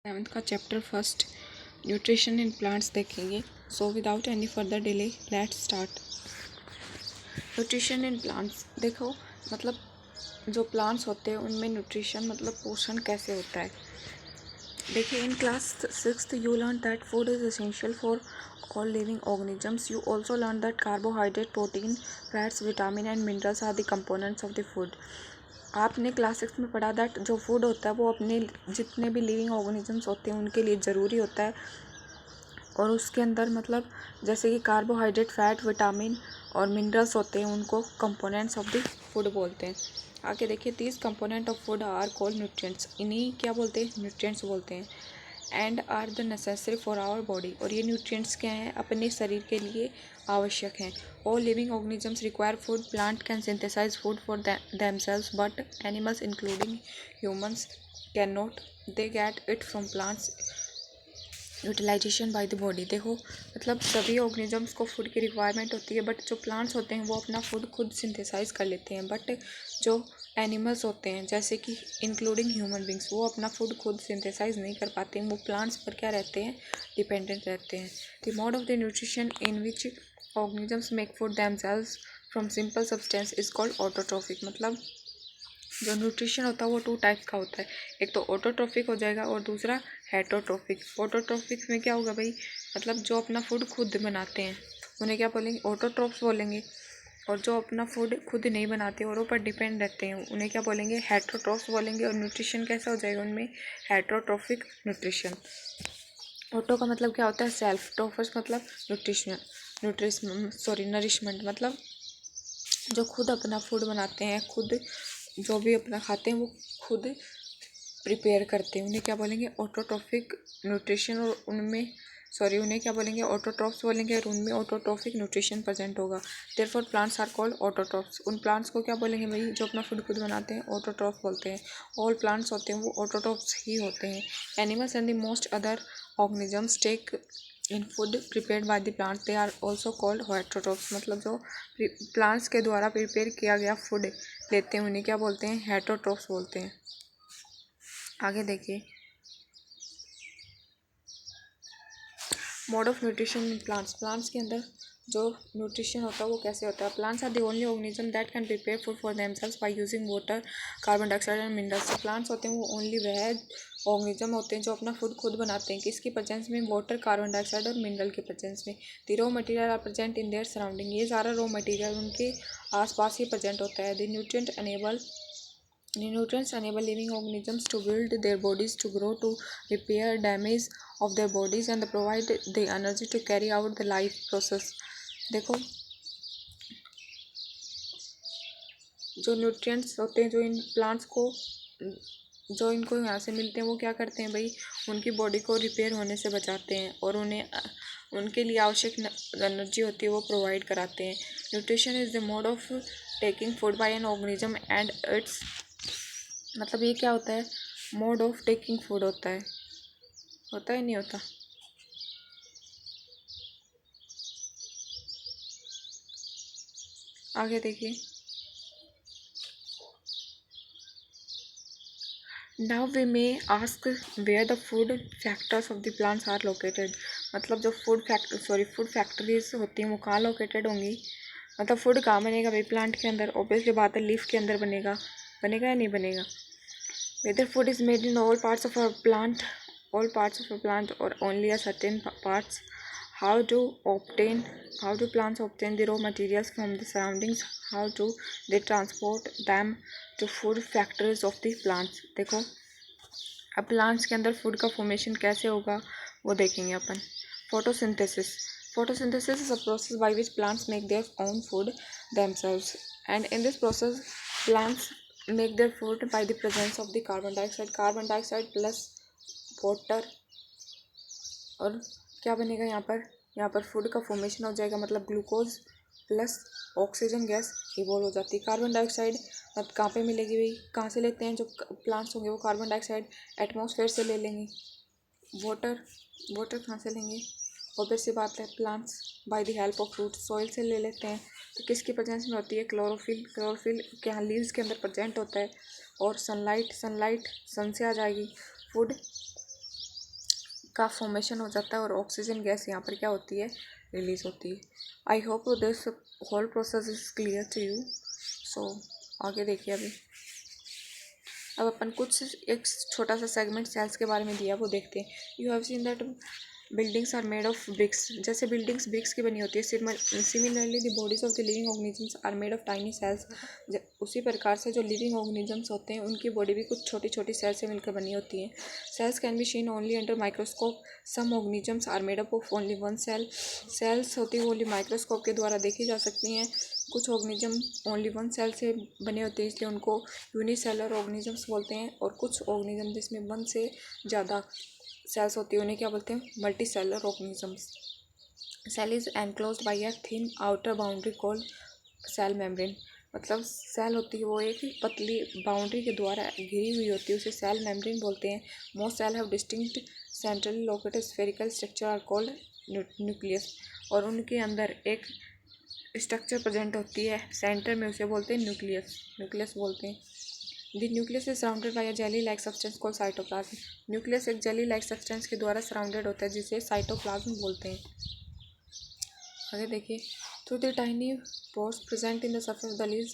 7th का chapter first nutrition in plants देखेंगे। So without any further delay let's start. Nutrition in plants देखो, मतलब जो plants होते हैं उनमें न्यूट्रिशन मतलब पोषण कैसे होता है। देखिए, in class 6th you learn that food is essential for all living organisms. You also learn that carbohydrate, protein, fats, vitamin and minerals are the components of the food. आपने क्लास 6 में पढ़ा that जो food होता है वो अपने जितने भी लिविंग ऑर्गेनिजम्स होते हैं उनके लिए ज़रूरी होता है, और उसके अंदर मतलब जैसे कि कार्बोहाइड्रेट, फैट, विटामिन और मिनरल्स होते हैं, उनको कंपोनेंट्स ऑफ द फूड बोलते हैं। आगे देखिए, these component of food are called nutrients. इन्हीं क्या बोलते हैं? न्यूट्रिएंट्स बोलते हैं। And are the necessary for our body. और ये न्यूट्रिएंट्स क्या हैं? अपने शरीर के लिए आवश्यक हैं। All living organisms require food. Plant can synthesize food for themselves but animals including humans can not. They get it from plants utilization by the body. देखो, मतलब सभी ऑर्गेनिजम्स को फूड की रिक्वायरमेंट होती है, बट जो प्लांट्स होते हैं वो अपना फूड खुद सिंथेसाइज कर लेते हैं। बट जो एनिमल्स होते हैं जैसे कि इंक्लूडिंग ह्यूमन बींग्स, वो अपना फूड खुद सिंथेसाइज नहीं कर पाते हैं, वो प्लांट्स पर क्या रहते हैं? डिपेंडेंट रहते हैं। The mode of the nutrition in which organisms make food themselves from simple substance is called autotrophic. मतलब जो न्यूट्रिशन होता है वो 2 टाइप का होता है। एक तो ऑटोट्रॉफिक हो जाएगा और दूसरा हेटरोट्रॉफिक। ऑटोट्रॉफिक में क्या होगा भाई? मतलब जो अपना फूड खुद बनाते हैं उन्हें क्या बोलेंगे? ऑटोट्रॉफ्स बोलेंगे। और जो अपना फूड खुद नहीं बनाते और ऊपर डिपेंड रहते हैं उन्हें क्या बोलेंगे? हेटरोट्रॉफ्स बोलेंगे। और न्यूट्रिशन कैसा हो जाएगा उनमें? Heterotrophic nutrition. ऑटो का मतलब क्या होता है? सेल्फ। ट्रोफस मतलब नरिशमेंट, मतलब जो खुद अपना फूड बनाते हैं, खुद जो भी अपना खाते हैं वो खुद प्रिपेयर करते हैं, उन्हें क्या बोलेंगे? Autotrophic nutrition. और उन्हें क्या बोलेंगे? ऑटोट्रॉफ्स बोलेंगे। और उनमें ऑटोट्रॉफिक न्यूट्रिशन प्रेजेंट होगा। Therefore plants are called autotrophs. उन प्लांट्स को क्या बोलेंगे भाई? जो अपना फूड खुद बनाते हैं, ऑटोट्रॉफ बोलते हैं। ऑल प्लांट्स होते हैं वो ऑटोट्रॉफ्स ही होते हैं। Animals and the most other organisms take in food prepared by the plants, they are also called heterotrophs. मतलब जो प्लांट्स के द्वारा प्रिपेयर किया गया फूड लेते हैं उन्हें क्या बोलते हैं? हेटरोट्रॉफ्स बोलते हैं। आगे देखिए, mode of nutrition in plants. Plants के अंदर जो न्यूट्रिशन होता है वो कैसे होता है? Plants are the only organism that can prepare food for themselves by using water, carbon dioxide and minerals. जो प्लांट्स होते हैं वो ओनली वह ऑर्गेनिज्म होते हैं जो अपना फूड खुद बनाते हैं। किसकी प्रेजेंस में? वाटर, कार्बन डाइऑक्साइड और मिनरल के प्रेजेंस में। The raw material are present in their surrounding. ये सारा रॉ मटेरियल उनके आसपास ही प्रेजेंट होता है। The nutrients enable living organisms to build their bodies, to grow, to repair damage of their bodies and provide the energy to carry out the life process. देखो, जो nutrients होते हैं जो in plants को जो इनको यहाँ से मिलते हैं वो क्या करते हैं भाई? उनकी बॉडी को रिपेयर होने से बचाते हैं और उन्हें उनके लिए आवश्यक एनर्जी होती है वो प्रोवाइड कराते हैं। Nutrition is the mode of taking food by an organism and it's, मतलब ये क्या होता है? मोड ऑफ टेकिंग फूड होता है। होता है नहीं होता? आगे देखिए, now we may ask where the food factors of the plants are located. मतलब जो फूड फैक्ट्रीज होती हैं वो कहाँ लोकेटेड होंगी? मतलब फूड कहाँ बनेगा भाई प्लांट के अंदर? ऑब्वियसली बात है, लीफ के अंदर बनेगा। बनेगा या नहीं बनेगा? Whether food is made in all parts of a plant और only a certain parts. how do obtain how do plants obtain the raw materials from the surroundings? How do they transport them to food factories of the plants? देखो, अब plants के अंदर food का formation कैसे होगा वो देखेंगे अपन। Photosynthesis is a process by which plants make their own food themselves, and in this process plants make their food by the presence of the carbon dioxide plus water। और क्या बनेगा यहाँ पर फूड का फॉर्मेशन हो जाएगा, मतलब glucose plus oxygen gas evolve हो जाती है। कार्बन डाइऑक्साइड अब कहाँ पे मिलेगी भाई? कहाँ से लेते हैं? जो प्लांट्स होंगे वो कार्बन डाइऑक्साइड एटमॉस्फेयर से ले लेंगे। वाटर कहाँ से लेंगे? ऑब्वियस सी बात है, plants by the help of root soil से ले लेते हैं। तो किसकी प्रेजेंस में होती है? क्लोरोफिल के यहाँ लीव्स के अंदर प्रेजेंट होता है। और सनलाइट सन से आ जाएगी। फूड का फॉर्मेशन हो जाता है और ऑक्सीजन गैस यहाँ पर क्या होती है, रिलीज होती है। I hope this whole process is clear to you. So आगे देखिए। अब अपन कुछ एक छोटा सा सेगमेंट सेल्स के बारे में दिया वो देखते हैं। You have seen that buildings are made of bricks, जैसे बिल्डिंग्स ब्रिक्स की बनी होती है। Similarly the bodies of the living organisms are made of tiny cells. उसी प्रकार से जो लिविंग ऑर्गेनिजम्स होते हैं उनकी बॉडी भी कुछ छोटी छोटी सेल्स से मिलकर बनी होती है। Cells can be seen only under microscope. Some organisms are made up of only one cell. Cells होती है ओनली माइक्रोस्कोप के द्वारा देखी जा सकती हैं। कुछ ऑर्गेनिज्म ओनली वन सेल से बने होते हैं, इसलिए उनको यूनिसेलर ऑर्गेनिजम्स बोलते हैं। और कुछ ऑर्गेनिज्म जिसमें वन से ज़्यादा सेल्स होती है उन्हें क्या बोलते हैं, multi cellular organisms. Cell is enclosed by a thin outer boundary called cell membrane. मतलब सेल होती है वो एक पतली बाउंड्री के द्वारा घिरी हुई होती है, उसे सेल मेम्ब्रेन बोलते हैं। Most cell have distinct centrally located spherical structure are called nucleus. और उनके अंदर एक स्ट्रक्चर प्रेजेंट होती है सेंटर में, उसे बोलते हैं न्यूक्लियस बोलते हैं। The nucleus is surrounded by a jelly like substance called cytoplasm. Nucleus एक जेली लाइक सब्सटेंस के द्वारा सराउंडेड होता है जिसे साइटोप्लाज्म बोलते हैं। आगे देखिए। Through the tiny pores present in the surface of the leaves,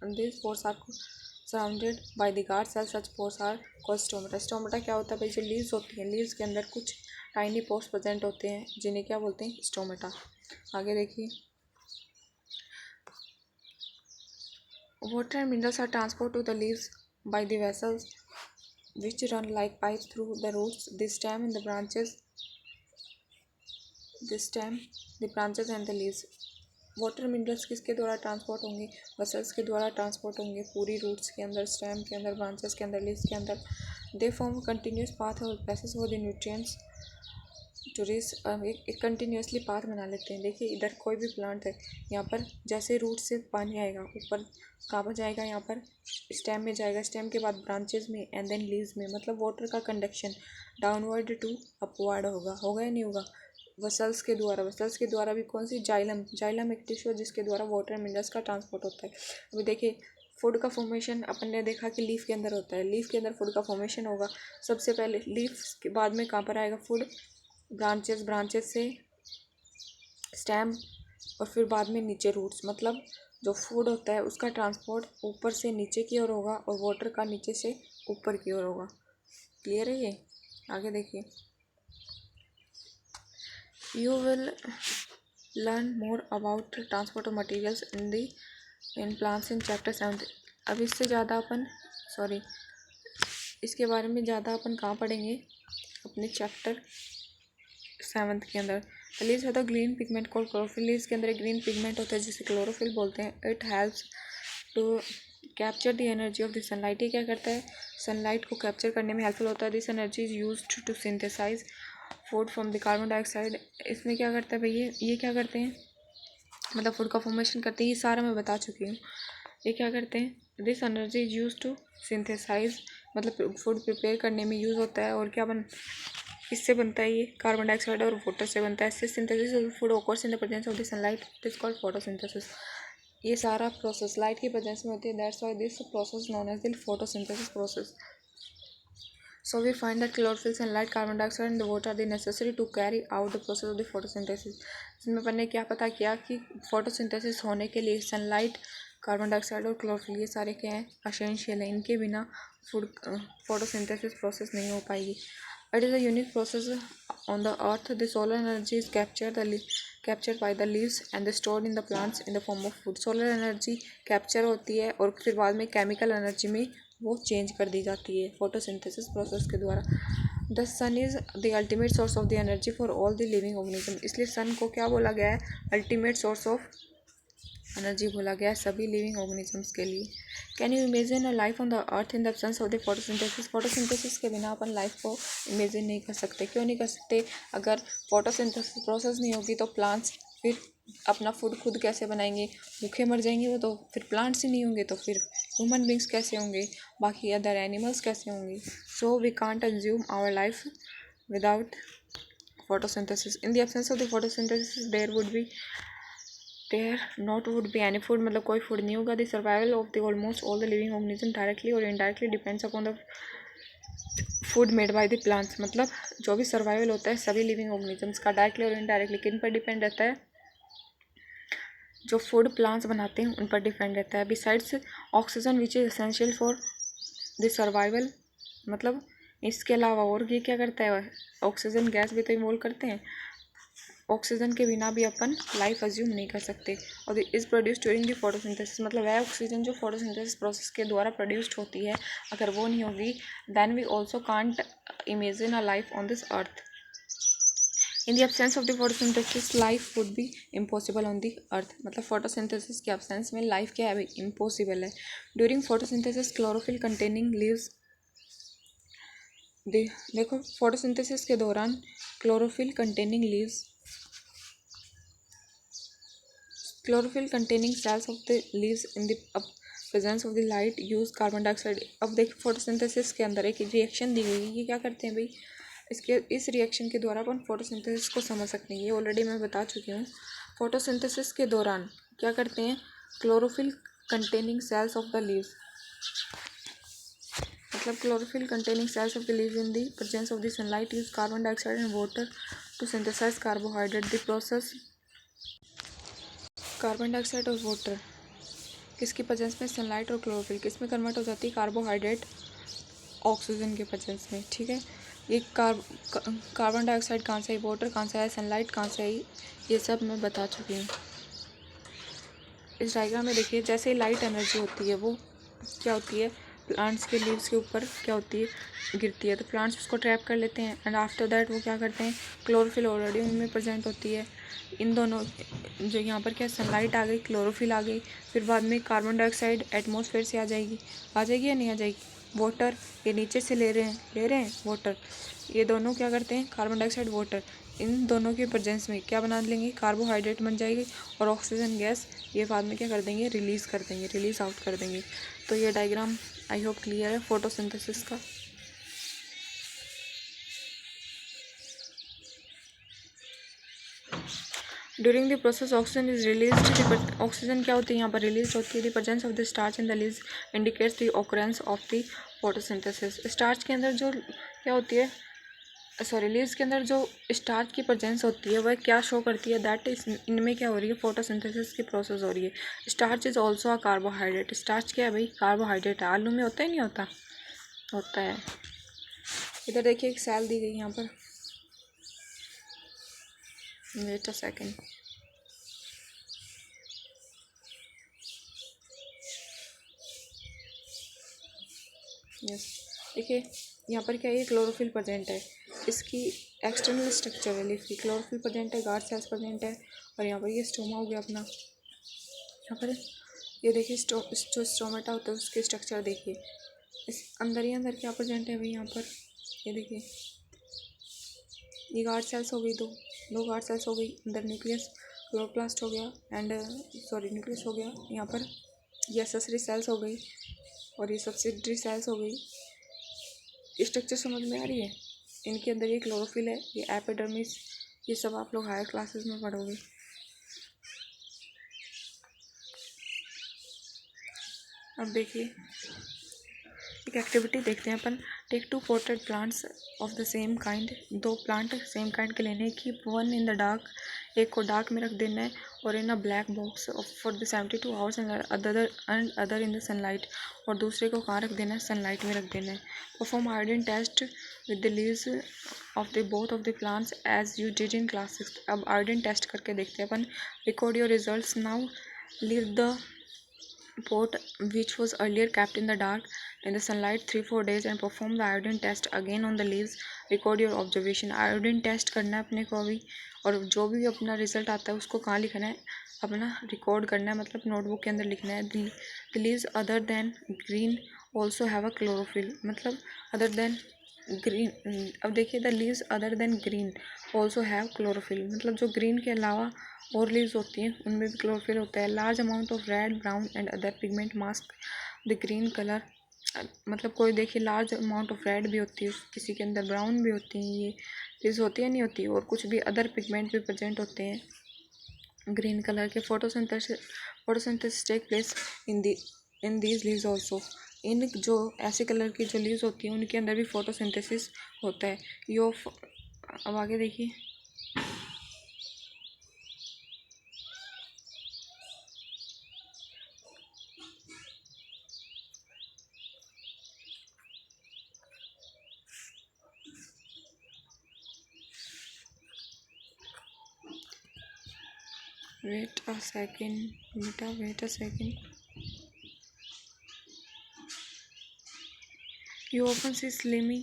this pores are surrounded by the guard cell. Such pores are called stomata. Stomata क्या होता है भाई, जो लीव्स होती हैं, लीव्स के अंदर कुछ टाइनी पोर्स प्रेजेंट होते हैं जिन्हें क्या बोलते हैं, स्टोमेटा। आगे देखिए। Water and minerals are transported to the leaves by the vessels which run like pipes through the roots, the stem, and the branches. The branches and the leaves. Water minerals किसके द्वारा transport होंगे, vessels के द्वारा transport होंगे, पूरी roots के अंदर, stem के अंदर, ब्रांचेस के अंदर, लीव्स के अंदर। दे फॉर्म कंटिन्यूस पाथ और passage for the nutrients tourist. एक कंटिन्यूसली पाथ बना लेते हैं। देखिए इधर कोई भी प्लांट है, यहाँ पर जैसे रूट से पानी आएगा ऊपर कहाँ पर जाएगा, यहाँ पर स्टेम में जाएगा, स्टेम के बाद ब्रांचेस में एंड देन लीव्स में। मतलब वाटर का कंडक्शन डाउनवर्ड टू अपवर्ड होगा या नहीं होगा, वसल्स के द्वारा भी। कौन सी, जाइलम एक टिश्यू है जिसके द्वारा वाटर मिनरल्स का ट्रांसपोर्ट होता है। अभी देखिए फूड का फॉर्मेशन अपन ने देखा कि लीफ के अंदर होता है, लीफ के अंदर फूड का फॉर्मेशन होगा। सबसे पहले लीफ के बाद में कहाँ पर आएगा फूड, ब्रांचेस से स्टेम और फिर बाद में नीचे रूट्स। मतलब जो फूड होता है उसका ट्रांसपोर्ट ऊपर से नीचे की ओर होगा और वाटर का नीचे से ऊपर की ओर होगा। क्लियर है ये। आगे देखिए। You will learn more about transport of materials in plants in chapter 7। अब इससे ज़्यादा अपन इसके बारे में ज़्यादा अपन कहाँ पढ़ेंगे, अपने चैप्टर 7 के अंदर। Leaves have the green pigment called chlorophyll. Leaves के अंदर एक ग्रीन पिगमेंट होता है जिसे क्लोरोफिल बोलते हैं। It helps to capture the energy of the sunlight. ये क्या करता है, सनलाइट को कैप्चर करने में हेल्पफुल होता है। This energy is used to synthesize food from the carbon dioxide. इसमें क्या करता है भैया, ये क्या करते हैं, मतलब फूड का फॉर्मेशन करते हैं। ये सारा मैं बता चुकी हूँ। ये क्या करते हैं, this energy is use to synthesize, मतलब फूड प्रिपेयर करने में यूज़ होता है। और क्या किससे बनता है, ये कार्बन डाइऑक्साइड और वाटर से बनता है। इससे synthesis of food occurs in the presence of the sunlight, it is called photosynthesis. ये सारा प्रोसेस लाइट की प्रेजेंस में होती है। That's why this process known as the photosynthesis process. So we find that chlorophyll, sunlight, carbon dioxide and the water are the necessary to carry out the process of the photosynthesis। इसमें अपन ने क्या पता किया कि photosynthesis होने के लिए sunlight, carbon dioxide और क्लोरोफिल ये सारे क्या हैं, असेंशियल है। इनके बिना फोटोसिंथेसिस प्रोसेस नहीं हो पाएगी। It is a unique process on the earth. The solar energy is captured by the leaves and stored in the plants in the form of food. Solar energy capture होती है और फिर बाद में chemical energy में वो change कर दी जाती है फोटोसिंथेसिस प्रोसेस के द्वारा। The sun is the ultimate source of the energy for all the living organism. इसलिए सन को क्या बोला गया है, अल्टीमेट सोर्स ऑफ एनर्जी बोला गया है सभी लिविंग ऑर्गेनिजम्स के लिए। Can you imagine a life on the earth in the absence of the photosynthesis. Photosynthesis के बिना अपन लाइफ को इमेजिन नहीं कर सकते। क्यों नहीं कर सकते, अगर फोटोसिंथेसिस प्रोसेस नहीं होगी तो प्लांट्स फिर अपना फूड खुद कैसे बनाएंगे, भूखे मर जाएंगे वो तो। फिर प्लांट्स ही नहीं होंगे तो फिर ह्यूमन बींग्स कैसे होंगे, बाकी अदर एनिमल्स कैसे होंगे। So we can't assume our life without photosynthesis. In the absence of the photosynthesis there not would be any food, मतलब कोई फूड नहीं होगा। The survival of the almost all the living organism directly और indirectly depends upon the food made by the plants, मतलब जो भी survival होता है सभी लिविंग ऑर्गेनिजम्स का डायरेक्टली और इनडायरेक्टली किन पर डिपेंड रहता है, जो फूड प्लांट्स बनाते हैं उन पर डिपेंड रहता है। Besides oxygen which is essential for the survival, मतलब इसके अलावा और ये क्या करता है, ऑक्सीजन गैस भी तो इन्वॉल्व करते हैं, ऑक्सीजन के बिना भी अपन लाइफ अज्यूम नहीं कर सकते। और is produce during the photosynthesis, मतलब वह ऑक्सीजन जो फोटोसिंथेसिस प्रोसेस के द्वारा प्रोड्यूस्ड होती है, अगर वो नहीं होगी then we also can't imagine a life on this earth. In the absence of the photosynthesis life would be impossible on the earth, मतलब फोटोसिंथेसिस के एब्सेंस में लाइफ क्या है भाई, इम्पॉसिबल है। During photosynthesis chlorophyll containing leaves, देखो photosynthesis के दौरान chlorophyll containing leaves, chlorophyll containing cells of the leaves in the presence of the light use carbon dioxide. अब देखिए फोटोसिंथेसिस के अंदर एक रिएक्शन दी गई है, ये क्या करते हैं भाई, इस रिएक्शन के द्वारा अपन फोटोसिंथेसिस को समझ सकते हैं, ये ऑलरेडी मैं बता चुकी हूँ। फोटोसिंथेसिस के दौरान क्या करते हैं, chlorophyll containing cells of the leaves, मतलब chlorophyll containing cells of the leaves in the presence of the sunlight use carbon dioxide and water to synthesize carbohydrate. The process carbon dioxide और water किसकी presence में, sunlight और chlorophyll किस में convert हो जाती है, कार्बोहाइड्रेट ऑक्सीजन के प्रेजेंस में, ठीक है। ये कार्बन डाइऑक्साइड कहाँ से आई, वाटर कहाँ से आया, सनलाइट कहाँ से आई, ये सब मैं बता चुकी हूँ। इस डायग्राम में देखिए जैसे ही लाइट एनर्जी होती है वो क्या होती है, प्लांट्स के लीव्स के ऊपर क्या होती है, गिरती है, तो प्लांट्स उसको ट्रैप कर लेते हैं एंड आफ्टर दैट वो क्या करते हैं, क्लोरोफिल ऑलरेडी उनमें प्रेजेंट होती है। इन दोनों जो यहाँ पर क्या सनलाइट आ गई, क्लोरोफिल आ गई, फिर बाद में कार्बन डाइऑक्साइड एटमॉस्फेयर से आ जाएगी या नहीं आ जाएगी, वाटर ये नीचे से ले रहे हैं वाटर, ये दोनों क्या करते हैं, कार्बन डाइऑक्साइड वाटर, इन दोनों के प्रेजेंस में क्या बना लेंगे, कार्बोहाइड्रेट बन जाएगी और ऑक्सीजन गैस ये बाद में क्या कर देंगे, रिलीज़ आउट कर देंगे। तो ये डायग्राम आई होप क्लियर है फोटोसिंथेसिस का। During the process oxygen is release, oxygen क्या होती है यहाँ पर रिलीज होती है। The presence of the starch in the leaves indicates the occurrence of the photosynthesis. Starch के अंदर जो क्या होती है, लीव्स के अंदर जो स्टार्च की प्रेजेंस होती है वह क्या शो करती है, दैट इज इनमें क्या हो रही है, फोटोसिंथेसिस की प्रोसेस हो रही है। Starch is also a carbohydrate, starch क्या है भाई, कार्बोहाइड्रेट है, आलू में होता है नहीं होता है। इधर देखिए एक सेल दी गई यहाँ पर, वेट अ सेकेंड, यस देखिए यहाँ पर क्या है, क्लोरोफिल प्रेजेंट है, इसकी एक्सटर्नल स्ट्रक्चर है लीफ की, क्लोरोफिल प्रेजेंट है, गार्ड सेल्स प्रेजेंट है, और यहाँ पर ये स्टोमा हो गया अपना। यहाँ पर ये देखिए जो स्टोमेटा होता है उसके स्ट्रक्चर देखिए, इस अंदर ही अंदर क्या प्रेजेंट है भाई, यहाँ पर ये देखिए, ये गार्ड सेल्स हो गई, दो गार्ड सेल्स हो गई, अंदर न्यूक्लियस क्लोरोप्लास्ट हो गया एंड न्यूक्लियस हो गया, यहाँ पर ये एक्सेसरी सेल्स हो गई और ये सब्सिडरी सेल्स हो गई। स्ट्रक्चर समझ में आ रही है, इनके अंदर ये क्लोरोफिल है, ये एपिडर्मिस, ये सब आप लोग हायर क्लासेस में पढ़ोगे। अब देखिए एक एक्टिविटी देखते हैं अपन, take 2 potted plants of the same kind, 2 plant same kind के लेने की, वन इन द डार्क, एक को डार्क में रख देना है और in a black box for the 72 hours and other in the sunlight, और दूसरे को कहाँ रख देना है, सनलाइट में रख देना है। Perform iodine test with the leaves of the both of the plants as you did in class 6। अब आयोडीन टेस्ट करके देखते हैं अपन, record your results now, leave the pot which was earlier kept in the dark in the sunlight 3-4 days and perform the iodine test again on the leaves, record your observation। iodine test करना है अपने को अभी, और जो भी अपना result आता है उसको कहाँ लिखना है, अपना रिकॉर्ड करना है, मतलब नोटबुक के अंदर लिखना है। the leaves other than green also have a chlorophyll, मतलब अदर देन ग्रीन, अब देखिए the leaves other than green also have chlorophyll, मतलब जो ग्रीन के अलावा और लीव्स होती हैं उनमें भी क्लोरोफिल होता है। Large amount of red brown and other pigment mask the green colour, मतलब कोई देखिए लार्ज अमाउंट ऑफ रेड भी होती है, किसी के अंदर ब्राउन भी होती हैं, ये लीव्स होती है नहीं होती, और कुछ भी अदर पिगमेंट भी प्रेजेंट होते हैं ग्रीन कलर के। Photosynthesis take place in these leaves also, इन जो ऐसे कलर की जो लीव्स होती हैं उनके अंदर भी फोटोसिंथेसिस होता है। अब आगे देखिए, वेट अ सेकेंड बेटा, wait a second. You often see slimy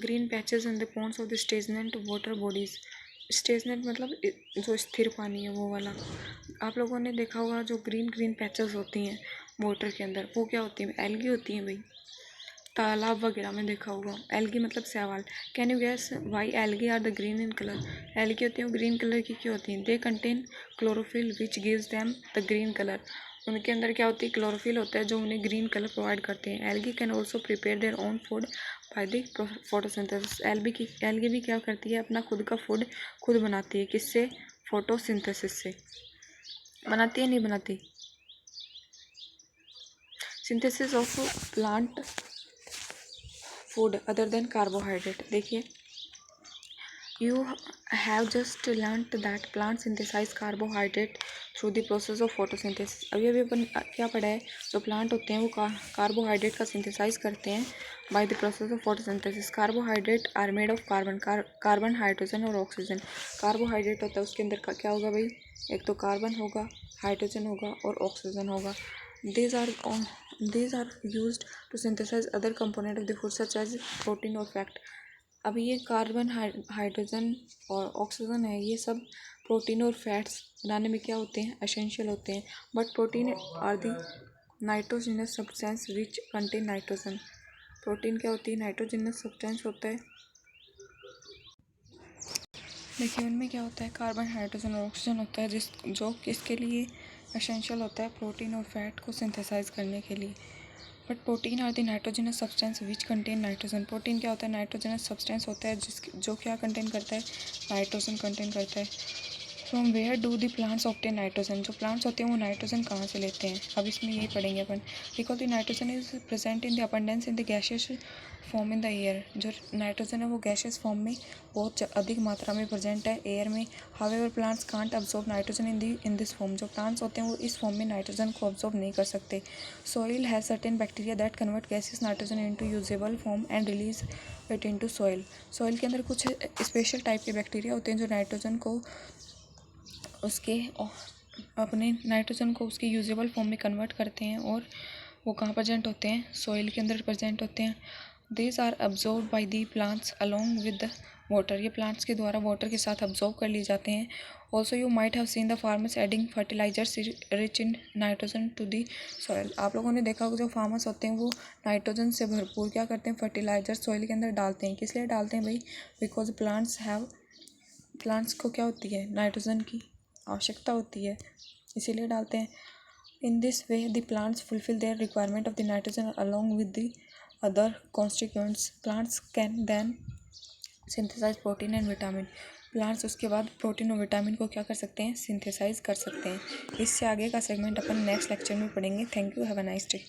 green patches in the ponds of the stagnant water bodies. स्टेजनेट मतलब जो स्थिर पानी है वो वाला। आप लोगों ने देखा होगा जो ग्रीन ग्रीन पैचेस होती हैं वाटर के अंदर, वो क्या होती हैं? एल्गी होती हैं भाई। तालाब वगैरह में देखा होगा। एल्गी मतलब शैवाल। Can you guess why algae are the green in colour? Algae होती हैं, ग्रीन कलर की क्यों होती हैं? They contain chlorophyll which gives them the green colour. उनके अंदर क्या होती है? क्लोरोफिल होता है जो उन्हें ग्रीन कलर प्रोवाइड करते हैं। Algae can also prepare their own food by the photosynthesis. Algae भी क्या करती है? अपना खुद का फूड खुद बनाती है। किससे? फोटोसिंथेसिस से। बनाती है नहीं बनाती? Synthesis of plant food other than carbohydrate. देखिए, you have just learn that plant synthesize carbohydrate through the process of photosynthesis. अभी अपन क्या पढ़ा है? जो प्लांट होते हैं वो कार्बोहाइड्रेट का सिंथेसाइज करते हैं by the process of photosynthesis. Carbohydrate are made of carbon, hydrogen और ऑक्सीजन। कार्बोहाइड्रेट होता है, उसके अंदर का क्या होगा भाई? एक तो कार्बन होगा, हाइड्रोजन होगा और ऑक्सीजन होगा। These are used to synthesize other component of the food such as protein और फैट। अभी ये कार्बन, हाइड्रोजन और ऑक्सीजन है, ये सब प्रोटीन और फैट्स बनाने में क्या होते हैं? एसेंशियल होते हैं। But protein are the nitrogenous substance which contain nitrogen. Protein क्या होती है? नाइट्रोजिनस सब्सटेंस होता है। देखिए, उनमें क्या होता है? कार्बन, हाइड्रोजन और ऑक्सीजन होता है, जो किसके लिए एसेंशियल होता है? प्रोटीन और फैट को सिंथेसाइज करने के लिए। But protein are the nitrogenous substance which contain nitrogen. Protein क्या होता है? नाइट्रोजनस सब्सटेंस होता है जो क्या कंटेन करता है? नाइट्रोजन कंटेन करता है। From where do the plants obtain nitrogen. जो प्लांट्स होते हैं वो नाइट्रोजन कहाँ से लेते हैं? अब इसमें यही पढ़ेंगे अपन। Because the nitrogen is present in the abundance in the gaseous form in the air. जो नाइट्रोजन है वो गैसियस फॉर्म में बहुत अधिक मात्रा में प्रेजेंट है एयर में। However plants can't absorb nitrogen in this form. जो प्लांट्स होते हैं वो इस फॉर्म में नाइट्रोजन को अब्सॉर्ब नहीं कर सकते। Soil has certain bacteria that convert gaseous nitrogen into usable form and release it into soil. Soil के अंदर कुछ स्पेशल टाइप के बैक्टीरिया होते हैं जो नाइट्रोजन को उसके यूजेबल फॉर्म में कन्वर्ट करते हैं। और वो कहाँ प्रेजेंट होते हैं? सॉइल के अंदर प्रेजेंट होते हैं। These are absorb by the plants along with the water. ये प्लांट्स के द्वारा वाटर के साथ अब्जॉर्ब कर लिए जाते हैं। Also you might have seen the farmers adding fertilizers rich in nitrogen to the soil. आप लोगों ने देखा होगा जो फार्मर्स होते हैं वो नाइट्रोजन से भरपूर क्या करते हैं? फर्टिलाइजर सॉइल के अंदर डालते हैं। किस लिए डालते हैं भाई? बिकॉज प्लांट्स को क्या होती है? नाइट्रोजन की आवश्यकता होती है, इसीलिए डालते हैं। In this way the plants fulfil their requirement of the nitrogen along with the other constituents. Plants can then synthesize protein and vitamin. Plants उसके बाद प्रोटीन और विटामिन को क्या कर सकते हैं? सिंथेसाइज कर सकते हैं। इससे आगे का सेगमेंट अपन नेक्स्ट लेक्चर में पढ़ेंगे। Thank you, have a nice day.